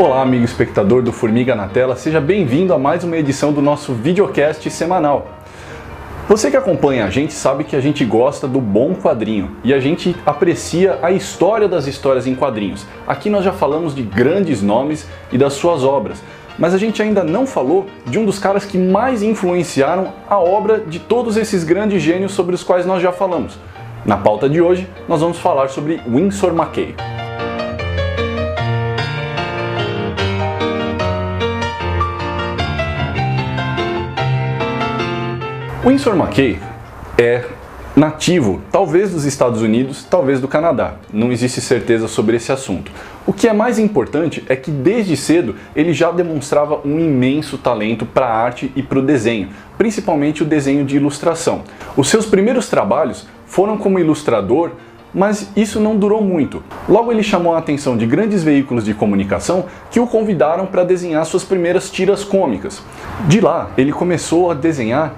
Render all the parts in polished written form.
Olá, amigo espectador do Formiga na Tela, seja bem-vindo a mais uma edição do nosso videocast semanal. Você que acompanha a gente sabe que a gente gosta do bom quadrinho e a gente aprecia a história das histórias em quadrinhos. Aqui nós já falamos de grandes nomes e das suas obras, mas a gente ainda não falou de um dos caras que mais influenciaram a obra de todos esses grandes gênios sobre os quais nós já falamos. Na pauta de hoje, nós vamos falar sobre Winsor McCay. Winsor McCay é nativo, talvez dos Estados Unidos, talvez do Canadá. Não existe certeza sobre esse assunto. O que é mais importante é que desde cedo ele já demonstrava um imenso talento para a arte e para o desenho, principalmente o desenho de ilustração. Os seus primeiros trabalhos foram como ilustrador, mas isso não durou muito. Logo ele chamou a atenção de grandes veículos de comunicação que o convidaram para desenhar suas primeiras tiras cômicas. De lá ele começou a desenhar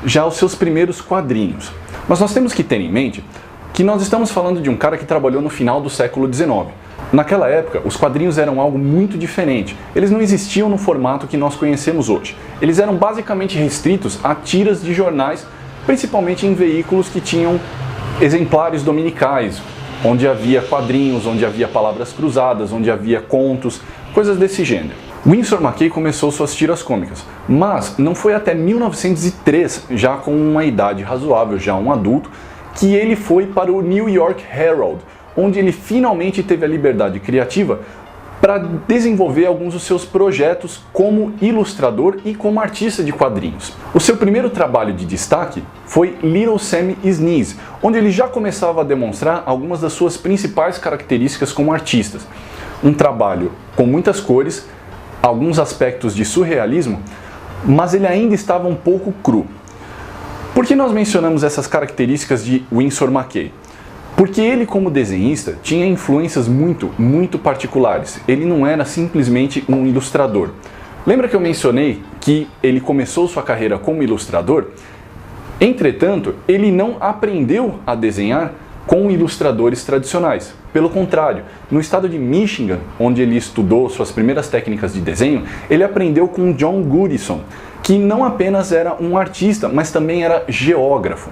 já os seus primeiros quadrinhos. Mas nós temos que ter em mente que nós estamos falando de um cara que trabalhou no final do século XIX. Naquela época, os quadrinhos eram algo muito diferente. Eles não existiam no formato que nós conhecemos hoje. Eles eram basicamente restritos a tiras de jornais, principalmente em veículos que tinham exemplares dominicais, onde havia quadrinhos, onde havia palavras cruzadas, onde havia contos, coisas desse gênero. Winsor McCay começou suas tiras cômicas, mas não foi até 1903, já com uma idade razoável, já um adulto, que ele foi para o New York Herald, onde ele finalmente teve a liberdade criativa para desenvolver alguns dos seus projetos como ilustrador e como artista de quadrinhos. O seu primeiro trabalho de destaque foi Little Sammy Sneeze, onde ele já começava a demonstrar algumas das suas principais características como artista. Um trabalho com muitas cores, alguns aspectos de surrealismo, mas ele ainda estava um pouco cru. Por que nós mencionamos essas características de Winsor McCay? Porque ele, como desenhista, tinha influências muito particulares. Ele não era simplesmente um ilustrador. Lembra que eu mencionei que ele começou sua carreira como ilustrador? Entretanto, ele não aprendeu a desenhar com ilustradores tradicionais. Pelo contrário, no estado de Michigan, onde ele estudou suas primeiras técnicas de desenho, ele aprendeu com John Goodison, que não apenas era um artista, mas também era geógrafo.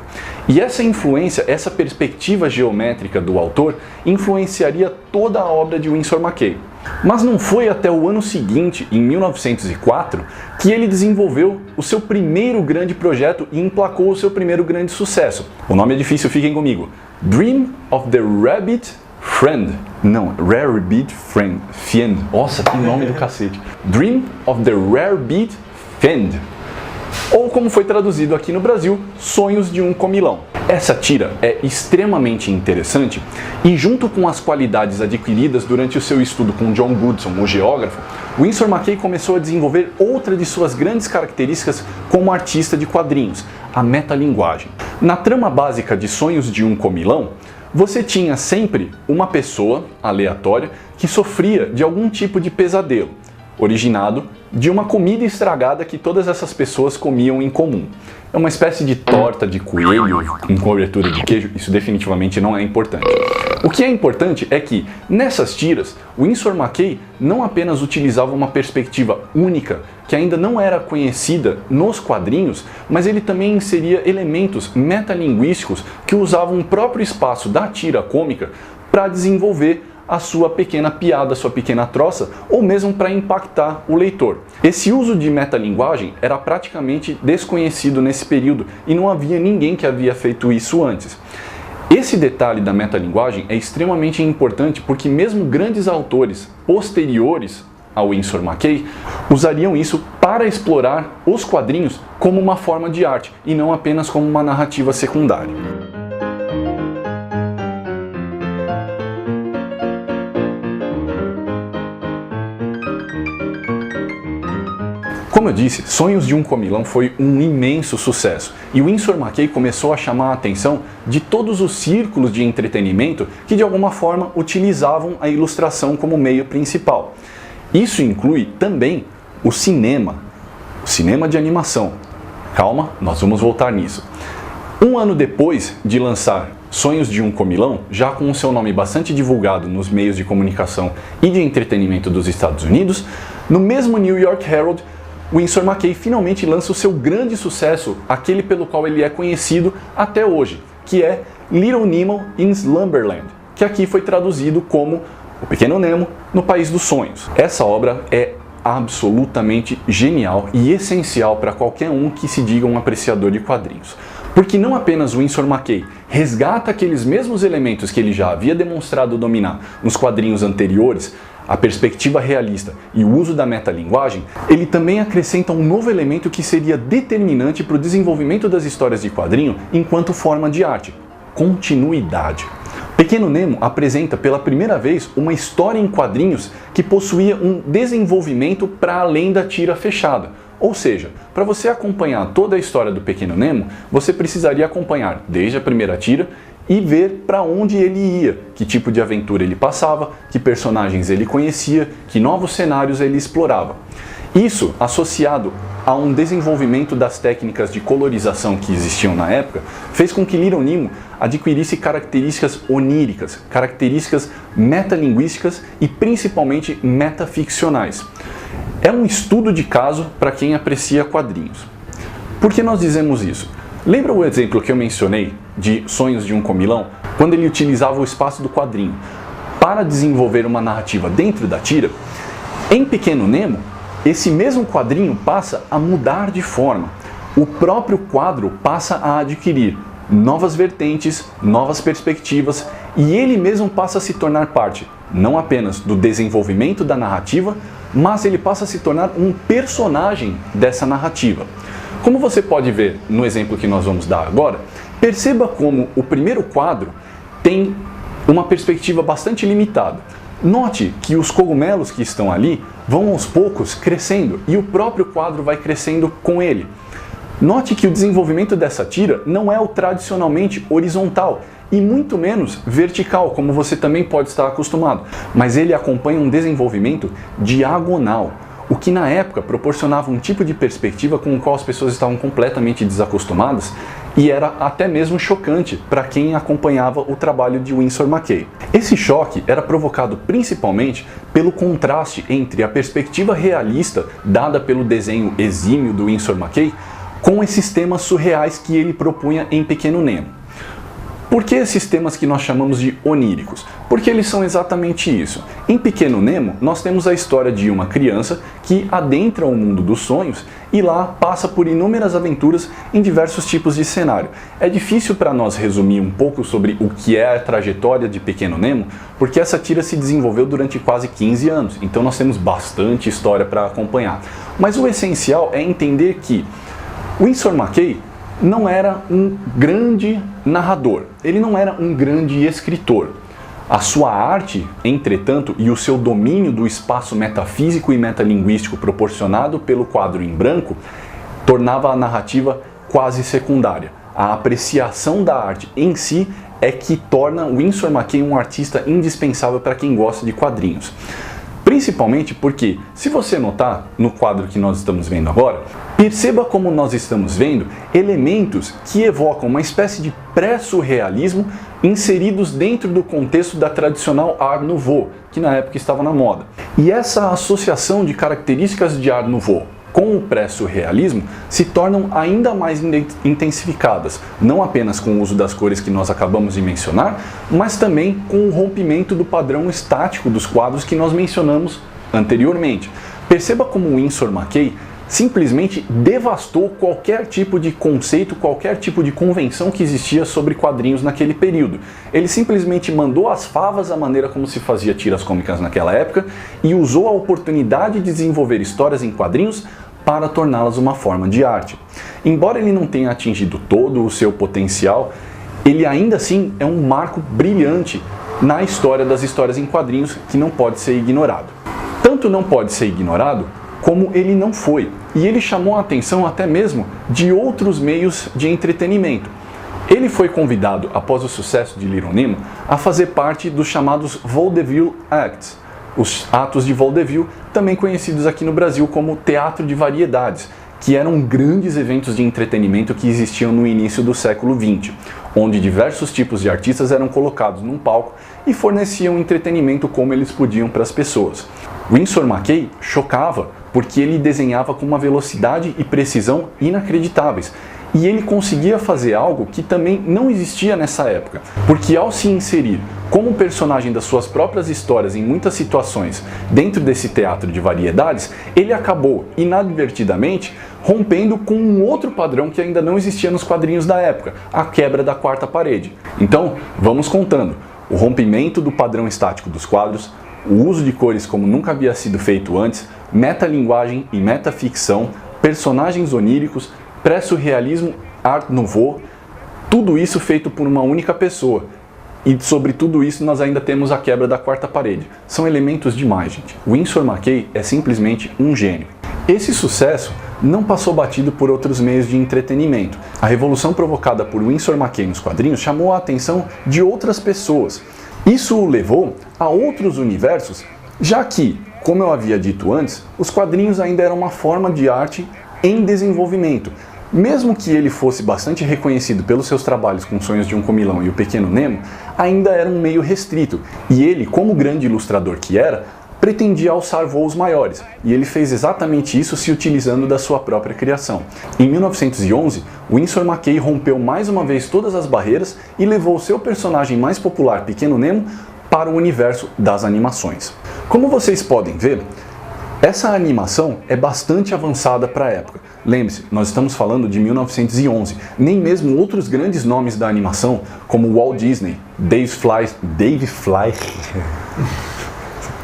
E essa influência, essa perspectiva geométrica do autor, influenciaria toda a obra de Winsor McCay. Mas não foi até o ano seguinte, em 1904, que ele desenvolveu o seu primeiro grande projeto e emplacou o seu primeiro grande sucesso. O nome é difícil, fiquem comigo. Dream of the Rabbit Friend. Não, Rarebit Friend. Fiend. Nossa, que nome do cacete. Dream of the Rarebit Friend. Ou como foi traduzido aqui no Brasil, Sonhos de um Comilão. Essa tira é extremamente interessante e, junto com as qualidades adquiridas durante o seu estudo com John Goodson, o geógrafo, Winsor McCay começou a desenvolver outra de suas grandes características como artista de quadrinhos, a metalinguagem. Na trama básica de Sonhos de um Comilão, você tinha sempre uma pessoa aleatória que sofria de algum tipo de pesadelo, originado de uma comida estragada que todas essas pessoas comiam em comum. É uma espécie de torta de coelho com cobertura de queijo, isso definitivamente não é importante. O que é importante é que, nessas tiras, Winsor McCay não apenas utilizava uma perspectiva única, que ainda não era conhecida nos quadrinhos, mas ele também inseria elementos metalinguísticos que usavam o próprio espaço da tira cômica para desenvolver a sua pequena piada, a sua pequena troça, ou mesmo para impactar o leitor. Esse uso de metalinguagem era praticamente desconhecido nesse período e não havia ninguém que havia feito isso antes. Esse detalhe da metalinguagem é extremamente importante porque mesmo grandes autores posteriores ao Winsor McCay usariam isso para explorar os quadrinhos como uma forma de arte e não apenas como uma narrativa secundária. Como eu disse, Sonhos de um Comilão foi um imenso sucesso e Winsor McCay começou a chamar a atenção de todos os círculos de entretenimento que de alguma forma utilizavam a ilustração como meio principal. Isso inclui também o cinema de animação. Calma, nós vamos voltar nisso. Um ano depois de lançar Sonhos de um Comilão, já com o seu nome bastante divulgado nos meios de comunicação e de entretenimento dos Estados Unidos, no mesmo New York Herald, Winsor McCay finalmente lança o seu grande sucesso, aquele pelo qual ele é conhecido até hoje, que é Little Nemo in Slumberland, que aqui foi traduzido como O Pequeno Nemo no País dos Sonhos. Essa obra é absolutamente genial e essencial para qualquer um que se diga um apreciador de quadrinhos. Porque não apenas Winsor McCay resgata aqueles mesmos elementos que ele já havia demonstrado dominar nos quadrinhos anteriores, a perspectiva realista e o uso da metalinguagem, ele também acrescenta um novo elemento que seria determinante para o desenvolvimento das histórias de quadrinho enquanto forma de arte: continuidade. Pequeno Nemo apresenta pela primeira vez uma história em quadrinhos que possuía um desenvolvimento para além da tira fechada. Ou seja, para você acompanhar toda a história do Pequeno Nemo, você precisaria acompanhar desde a primeira tira e ver para onde ele ia, que tipo de aventura ele passava, que personagens ele conhecia, que novos cenários ele explorava. Isso, associado a um desenvolvimento das técnicas de colorização que existiam na época, fez com que Little Nemo adquirisse características oníricas, características metalinguísticas e principalmente metaficcionais. É um estudo de caso para quem aprecia quadrinhos. Por que nós dizemos isso? Lembra o exemplo que eu mencionei de Sonhos de um Comilão? Quando ele utilizava o espaço do quadrinho para desenvolver uma narrativa dentro da tira? Em Pequeno Nemo, esse mesmo quadrinho passa a mudar de forma. O próprio quadro passa a adquirir novas vertentes, novas perspectivas, e ele mesmo passa a se tornar parte, não apenas do desenvolvimento da narrativa, mas ele passa a se tornar um personagem dessa narrativa. Como você pode ver no exemplo que nós vamos dar agora, perceba como o primeiro quadro tem uma perspectiva bastante limitada. Note que os cogumelos que estão ali vão aos poucos crescendo e o próprio quadro vai crescendo com ele. Note que o desenvolvimento dessa tira não é o tradicionalmente horizontal e muito menos vertical, como você também pode estar acostumado, mas ele acompanha um desenvolvimento diagonal, o que na época proporcionava um tipo de perspectiva com o qual as pessoas estavam completamente desacostumadas e era até mesmo chocante para quem acompanhava o trabalho de Winsor McCay. Esse choque era provocado principalmente pelo contraste entre a perspectiva realista dada pelo desenho exímio do Winsor McCay com esses temas surreais que ele propunha em Pequeno Nemo. Por que esses temas que nós chamamos de oníricos? Porque eles são exatamente isso. Em Pequeno Nemo, nós temos a história de uma criança que adentra o mundo dos sonhos e lá passa por inúmeras aventuras em diversos tipos de cenário. É difícil para nós resumir um pouco sobre o que é a trajetória de Pequeno Nemo, porque essa tira se desenvolveu durante quase 15 anos, então nós temos bastante história para acompanhar. Mas o essencial é entender que Winsor McCay não era um grande narrador, ele não era um grande escritor. A sua arte, entretanto, e o seu domínio do espaço metafísico e metalinguístico proporcionado pelo quadro em branco, tornava a narrativa quase secundária. A apreciação da arte em si é que torna Winsor McCay um artista indispensável para quem gosta de quadrinhos. Principalmente porque, se você notar no quadro que nós estamos vendo agora, perceba como nós estamos vendo elementos que evocam uma espécie de pré-surrealismo inseridos dentro do contexto da tradicional Art Nouveau, que na época estava na moda. E essa associação de características de Art Nouveau com o pré-surrealismo se tornam ainda mais intensificadas, não apenas com o uso das cores que nós acabamos de mencionar, mas também com o rompimento do padrão estático dos quadros que nós mencionamos anteriormente. Perceba como Winsor McCay simplesmente devastou qualquer tipo de conceito, qualquer tipo de convenção que existia sobre quadrinhos naquele período. Ele simplesmente mandou às favas a maneira como se fazia tiras cômicas naquela época e usou a oportunidade de desenvolver histórias em quadrinhos para torná-las uma forma de arte. Embora ele não tenha atingido todo o seu potencial, ele ainda assim é um marco brilhante na história das histórias em quadrinhos que não pode ser ignorado. Tanto não pode ser ignorado como ele não foi, e ele chamou a atenção até mesmo de outros meios de entretenimento. Ele foi convidado, após o sucesso de Little Nemo, a fazer parte dos chamados Vaudeville Acts, os atos de vaudeville, também conhecidos aqui no Brasil como teatro de variedades, que eram grandes eventos de entretenimento que existiam no início do século XX, onde diversos tipos de artistas eram colocados num palco e forneciam entretenimento como eles podiam para as pessoas. Winsor McCay chocava porque ele desenhava com uma velocidade e precisão inacreditáveis, e ele conseguia fazer algo que também não existia nessa época, porque ao se inserir como personagem das suas próprias histórias em muitas situações dentro desse teatro de variedades, ele acabou inadvertidamente rompendo com um outro padrão que ainda não existia nos quadrinhos da época, a quebra da quarta parede. Então, vamos contando: o rompimento do padrão estático dos quadros, o uso de cores como nunca havia sido feito antes, metalinguagem e metaficção, personagens oníricos, pré-surrealismo, Art Nouveau, tudo isso feito por uma única pessoa. E sobre tudo isso nós ainda temos a quebra da quarta parede. São elementos demais, gente. Winsor McCay é simplesmente um gênio. Esse sucesso não passou batido por outros meios de entretenimento. A revolução provocada por Winsor McCay nos quadrinhos chamou a atenção de outras pessoas. Isso o levou a outros universos, já que, como eu havia dito antes, os quadrinhos ainda eram uma forma de arte em desenvolvimento. Mesmo que ele fosse bastante reconhecido pelos seus trabalhos com Sonhos de um Comilão e O Pequeno Nemo, ainda era um meio restrito, e ele, como grande ilustrador que era, pretendia alçar voos maiores, e ele fez exatamente isso se utilizando da sua própria criação. Em 1911, Winsor McCay rompeu mais uma vez todas as barreiras e levou seu personagem mais popular, Pequeno Nemo, para o universo das animações. Como vocês podem ver, essa animação é bastante avançada para a época. Lembre-se, nós estamos falando de 1911. Nem mesmo outros grandes nomes da animação, como Walt Disney, Dave Fleischer.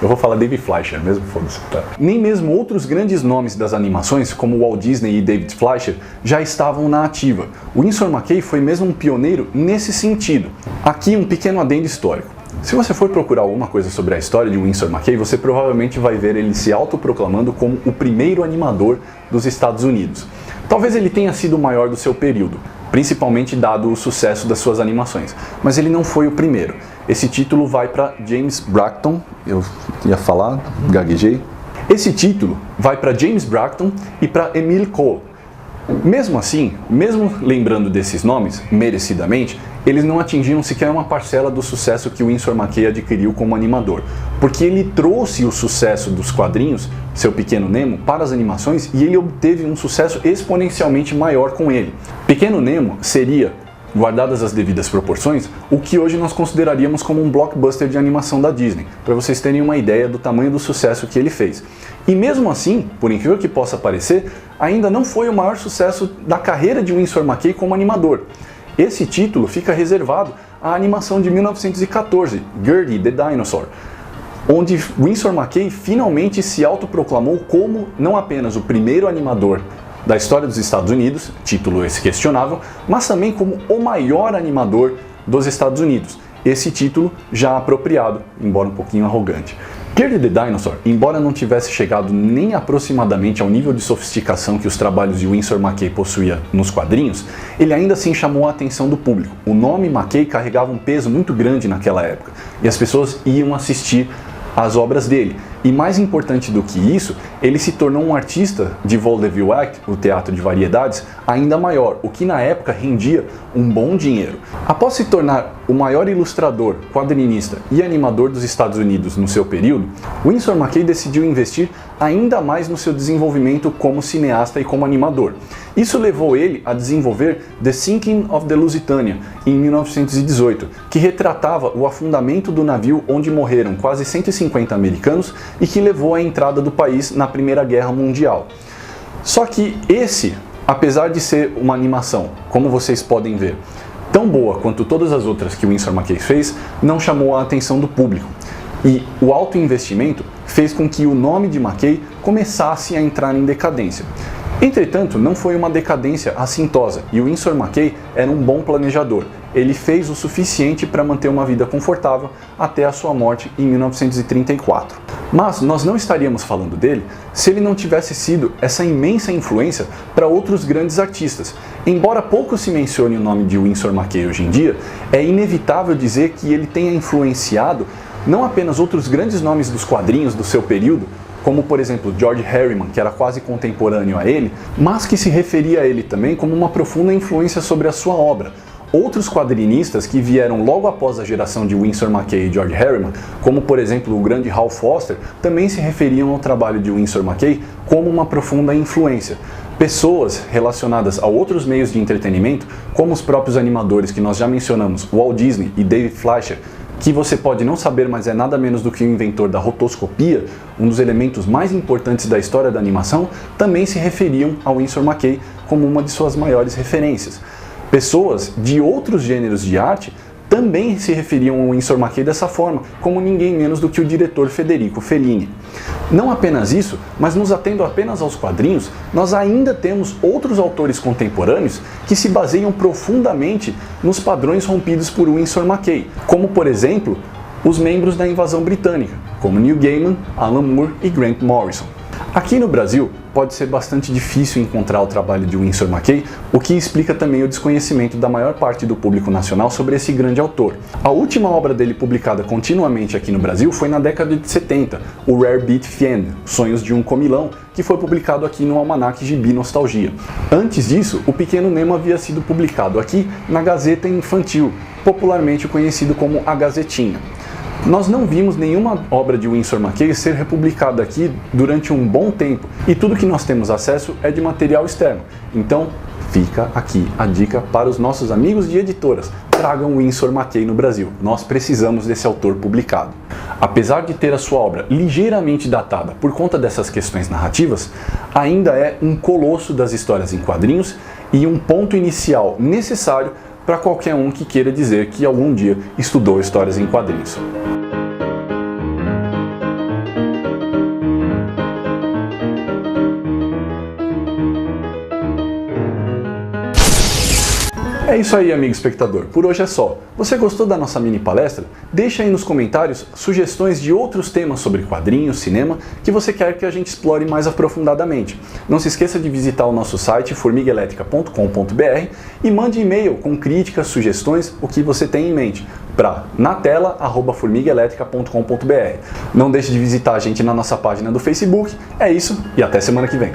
Eu vou falar Dave Fleischer mesmo, foda-se. Tá? Nem mesmo outros grandes nomes das animações, como Walt Disney e David Fleischer, já estavam na ativa. Winsor McCay foi mesmo um pioneiro nesse sentido. Aqui um pequeno adendo histórico. Se você for procurar alguma coisa sobre a história de Winsor McCay, você provavelmente vai ver ele se autoproclamando como o primeiro animador dos Estados Unidos. Talvez ele tenha sido o maior do seu período, principalmente dado o sucesso das suas animações, mas ele não foi o primeiro. Esse título vai para James Bracton, eu ia falar, gaguejei. Esse título vai para James Bracton e para Emile Cole. Mesmo assim, mesmo lembrando desses nomes, merecidamente, eles não atingiram sequer uma parcela do sucesso que o Winsor McCay adquiriu como animador, porque ele trouxe o sucesso dos quadrinhos, Seu Pequeno Nemo, para as animações e ele obteve um sucesso exponencialmente maior com ele. Pequeno Nemo seria, guardadas as devidas proporções, o que hoje nós consideraríamos como um blockbuster de animação da Disney, para vocês terem uma ideia do tamanho do sucesso que ele fez. E mesmo assim, por incrível que possa parecer, ainda não foi o maior sucesso da carreira de Winsor McCay como animador. Esse título fica reservado à animação de 1914, Gertie the Dinosaur, onde Winsor McCay finalmente se autoproclamou como não apenas o primeiro animador da história dos Estados Unidos, título esse questionável, mas também como o maior animador dos Estados Unidos, esse título já apropriado, embora um pouquinho arrogante. Gertie the Dinosaur, embora não tivesse chegado nem aproximadamente ao nível de sofisticação que os trabalhos de Winsor McCay possuía nos quadrinhos, ele ainda assim chamou a atenção do público. O nome McCay carregava um peso muito grande naquela época, e as pessoas iam assistir às obras dele. E mais importante do que isso, ele se tornou um artista de vaudeville act, o teatro de variedades, ainda maior, o que na época rendia um bom dinheiro. Após se tornar o maior ilustrador, quadrinista e animador dos Estados Unidos no seu período, Winsor McCay decidiu investir ainda mais no seu desenvolvimento como cineasta e como animador. Isso levou ele a desenvolver The Sinking of the Lusitania, em 1918, que retratava o afundamento do navio onde morreram quase 150 americanos e que levou à entrada do país na Primeira Guerra Mundial. Só que esse, apesar de ser uma animação, como vocês podem ver, tão boa quanto todas as outras que o Winsor McCay fez, não chamou a atenção do público. E o alto investimento fez com que o nome de McCay começasse a entrar em decadência. Entretanto, não foi uma decadência assintosa e o Winsor McCay era um bom planejador. Ele fez o suficiente para manter uma vida confortável até a sua morte em 1934. Mas nós não estaríamos falando dele se ele não tivesse sido essa imensa influência para outros grandes artistas. Embora pouco se mencione o nome de Winsor McCay hoje em dia, é inevitável dizer que ele tenha influenciado não apenas outros grandes nomes dos quadrinhos do seu período, como por exemplo George Herriman, que era quase contemporâneo a ele, mas que se referia a ele também como uma profunda influência sobre a sua obra. Outros quadrinistas que vieram logo após a geração de Winsor McCay e George Herriman, como por exemplo o grande Hal Foster, também se referiam ao trabalho de Winsor McCay como uma profunda influência. Pessoas relacionadas a outros meios de entretenimento, como os próprios animadores que nós já mencionamos, Walt Disney e David Fleischer, que você pode não saber, mas é nada menos do que o inventor da rotoscopia, um dos elementos mais importantes da história da animação, também se referiam ao Winsor McCay como uma de suas maiores referências. Pessoas de outros gêneros de arte também se referiam ao Winsor McCay dessa forma, como ninguém menos do que o diretor Federico Fellini. Não apenas isso, mas nos atendo apenas aos quadrinhos, nós ainda temos outros autores contemporâneos que se baseiam profundamente nos padrões rompidos por Winsor McCay, como por exemplo, os membros da invasão britânica, como Neil Gaiman, Alan Moore e Grant Morrison. Aqui no Brasil, pode ser bastante difícil encontrar o trabalho de Winsor McCay, o que explica também o desconhecimento da maior parte do público nacional sobre esse grande autor. A última obra dele publicada continuamente aqui no Brasil foi na década de 70, o Rare Beat Fiend, Sonhos de um Comilão, que foi publicado aqui no Almanac Gibi Nostalgia. Antes disso, o Pequeno Nemo havia sido publicado aqui na Gazeta Infantil, popularmente conhecido como A Gazetinha. Nós não vimos nenhuma obra de Winsor McCay ser republicada aqui durante um bom tempo, e tudo que nós temos acesso é de material externo. Então, fica aqui a dica para os nossos amigos de editoras: tragam Winsor McCay no Brasil, nós precisamos desse autor publicado. Apesar de ter a sua obra ligeiramente datada por conta dessas questões narrativas, ainda é um colosso das histórias em quadrinhos e um ponto inicial necessário para qualquer um que queira dizer que algum dia estudou histórias em quadrinhos. É isso aí, amigo espectador, por hoje é só. Você gostou da nossa mini palestra? Deixa aí nos comentários sugestões de outros temas sobre quadrinhos, cinema, que você quer que a gente explore mais aprofundadamente. Não se esqueça de visitar o nosso site formiguaelétrica.com.br e mande e-mail com críticas, sugestões, o que você tem em mente, para natela@formiguaelétrica.com.br. Não deixe de visitar a gente na nossa página do Facebook. É isso e até semana que vem.